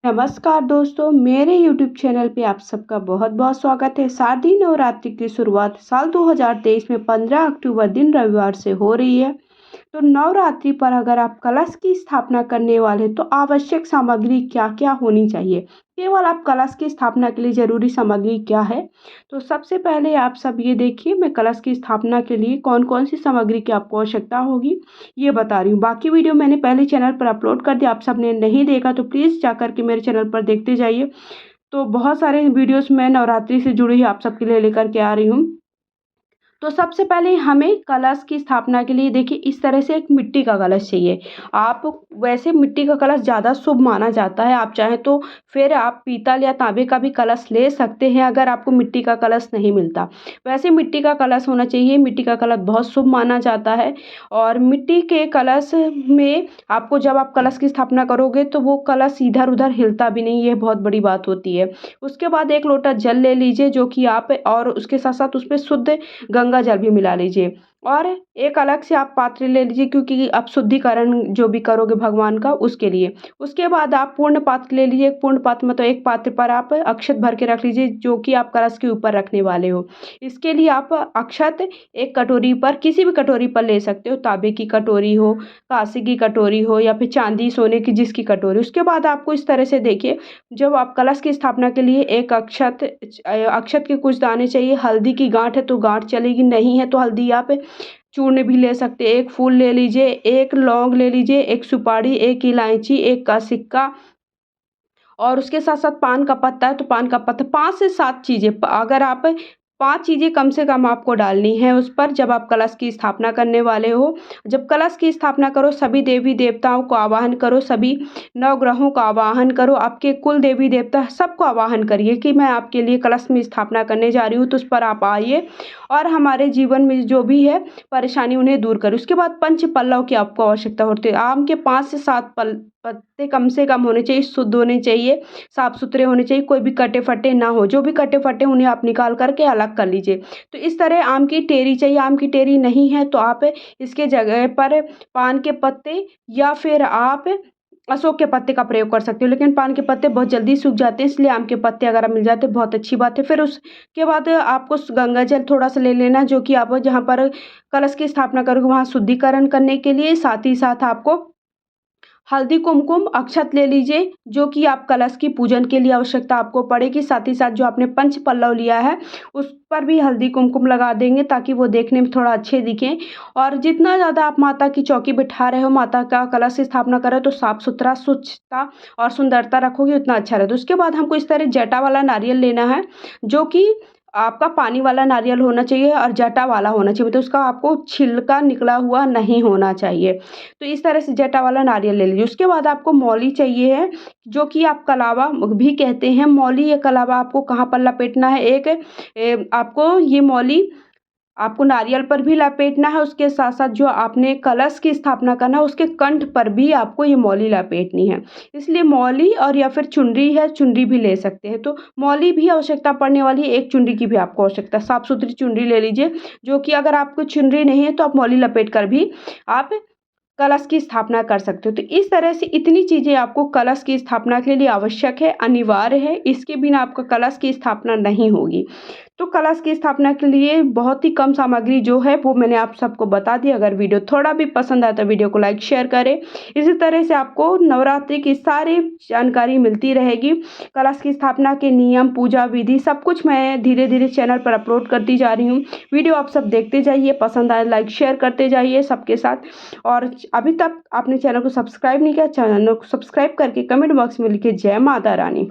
नमस्कार दोस्तों, मेरे YouTube चैनल पे आप सबका बहुत बहुत स्वागत है। शारदीय नवरात्रि की शुरुआत साल 2023 में 15 अक्टूबर दिन रविवार से हो रही है। तो नवरात्रि पर अगर आप कलश की स्थापना करने वाले हैं तो आवश्यक सामग्री क्या क्या होनी चाहिए, केवल आप कलश की स्थापना के लिए ज़रूरी सामग्री क्या है। तो सबसे पहले आप सब ये देखिए, मैं कलश की स्थापना के लिए कौन कौन सी सामग्री की आपको आवश्यकता होगी ये बता रही हूँ। बाकी वीडियो मैंने पहले चैनल पर अपलोड कर दिया, आप सब ने नहीं देखा तो प्लीज़ जा कर के मेरे चैनल पर देखते जाइए। तो बहुत सारे वीडियोस मैं नवरात्रि से जुड़ी हुई आप सबके लिए लेकर के आ रही हूँ। तो सबसे पहले हमें कलश की स्थापना के लिए देखिए इस तरह से एक मिट्टी का कलश चाहिए। आप वैसे मिट्टी का कलश ज़्यादा शुभ माना जाता है, आप चाहें तो फिर आप पीतल या तांबे का भी कलश ले सकते हैं अगर आपको मिट्टी का कलश नहीं मिलता। वैसे मिट्टी का कलश होना चाहिए, मिट्टी का कलश बहुत शुभ माना जाता है। और मिट्टी के कलश में आपको जब आप कलश की स्थापना करोगे तो वो कलश इधर उधर हिलता भी नहीं, ये बहुत बड़ी बात होती है। उसके बाद एक लोटा जल ले लीजिए जो कि आप, और उसके साथ साथ उसमें शुद्ध गंगा जल भी मिला लीजिए। और एक अलग से आप पात्र ले लीजिए क्योंकि आप शुद्धिकरण जो भी करोगे भगवान का उसके लिए। उसके बाद आप पूर्ण पात्र ले लीजिए। पूर्ण पात्र मतलब एक पात्र पर आप अक्षत भर के रख लीजिए जो कि आप कलश के ऊपर रखने वाले हो। इसके लिए आप अक्षत एक कटोरी पर, किसी भी कटोरी पर ले सकते हो, तांबे की कटोरी हो, कांसे की कटोरी हो या फिर चांदी सोने की जिसकी कटोरी। उसके बाद आपको इस तरह से देखिए, जब आप कलश की स्थापना के लिए एक अक्षत के कुछ दाने चाहिए। हल्दी की गांठ है तो गांठ चलेगी, नहीं है तो हल्दी आप चूर्ण भी ले सकते हैं। एक फूल ले लीजिए, एक लौंग ले लीजिए, एक सुपारी, एक इलायची, एक का सिक्का, और उसके साथ साथ पान का पत्ता है तो पान का पत्ता, 5 से 7 चीज़ें। अगर आप 5 चीज़ें कम से कम आपको डालनी है उस पर जब आप कलश की स्थापना करने वाले हो। जब कलश की स्थापना करो सभी देवी देवताओं को आवाहन करो, सभी नवग्रहों का आवाहन करो, आपके कुल देवी देवता सबको आवाहन करिए कि मैं आपके लिए कलश में स्थापना करने जा रही हूँ, तो उस पर आप आइए और हमारे जीवन में जो भी है परेशानी उन्हें दूर करें। उसके बाद पंच पल्लव की आपको आवश्यकता होती है। आम के 5 से 7 पत्ते कम से कम होने चाहिए, शुद्ध होने चाहिए, साफ सुथरे होने चाहिए, कोई भी कटे फटे ना हो। जो भी कटे फटे उन्हें आप निकाल करके अलग कर लीजिए। तो इस तरह आम की टेरी चाहिए। आम की टेरी नहीं है तो आप इसके जगह पर पान के पत्ते या फिर आप अशोक के पत्ते का प्रयोग कर सकते हो, लेकिन पान के पत्ते बहुत जल्दी सूख जाते हैं, इसलिए आम के पत्ते अगर आप मिल जाते हैं बहुत अच्छी बात है। फिर उसके बाद आपको गंगा जल थोड़ा सा ले लेना जो कि आप जहाँ पर कलश की स्थापना करोगे वहाँ शुद्धिकरण करने के लिए। साथ ही साथ आपको हल्दी कुमकुम अक्षत ले लीजिए जो कि आप कलश की पूजन के लिए आवश्यकता आपको पड़ेगी। साथ ही साथ जो आपने पंच पल्लव लिया है उस पर भी हल्दी कुमकुम लगा देंगे ताकि वो देखने में थोड़ा अच्छे दिखें। और जितना ज़्यादा आप माता की चौकी बिठा रहे हो, माता का कलश की स्थापना कर रहे हो, तो साफ सुथरा, स्वच्छता और सुंदरता रखोगे उतना अच्छा रहता है। उसके बाद हमको इस तरह जटा वाला नारियल लेना है जो कि आपका पानी वाला नारियल होना चाहिए और जटा वाला होना चाहिए, मतलब उसका आपको छिलका निकला हुआ नहीं होना चाहिए। तो इस तरह से जटा वाला नारियल ले लीजिए। उसके बाद आपको मौली चाहिए है जो कि आप कलावा भी कहते हैं। मौली या कलावा आपको कहाँ पर लपेटना है, आपको ये मौली आपको नारियल पर भी लपेटना है। उसके साथ साथ जो आपने कलश की स्थापना करना है उसके कंठ पर भी आपको ये मौली लपेटनी है। इसलिए मौली और या फिर चुनरी है, चुनरी भी ले सकते हैं। तो मौली भी आवश्यकता पड़ने वाली है, एक चुनरी की भी आपको आवश्यकता। साफ सुथरी चुनरी ले लीजिए जो कि अगर आपको चुनरी नहीं है तो आप मौली लपेट कर भी आप कलश की स्थापना कर सकते हो। तो इस तरह से इतनी चीज़ें आपको कलश की स्थापना के लिए आवश्यक है, अनिवार्य है। इसके बिना आपका कलश की स्थापना नहीं होगी। तो कलश की स्थापना के लिए बहुत ही कम सामग्री जो है वो मैंने आप सबको बता दी। अगर वीडियो थोड़ा भी पसंद आया तो वीडियो को लाइक शेयर करें। इसी तरह से आपको नवरात्रि की सारी जानकारी मिलती रहेगी। कलश की स्थापना के नियम, पूजा विधि सब कुछ मैं धीरे धीरे चैनल पर अपलोड करती जा रही हूँ। वीडियो आप सब देखते जाइए, पसंद आए लाइक शेयर करते जाइए सबके साथ। और अभी तक आपने चैनल को सब्सक्राइब नहीं किया, चैनल को सब्सक्राइब करके कमेंट बॉक्स में लिखिए जय माता रानी।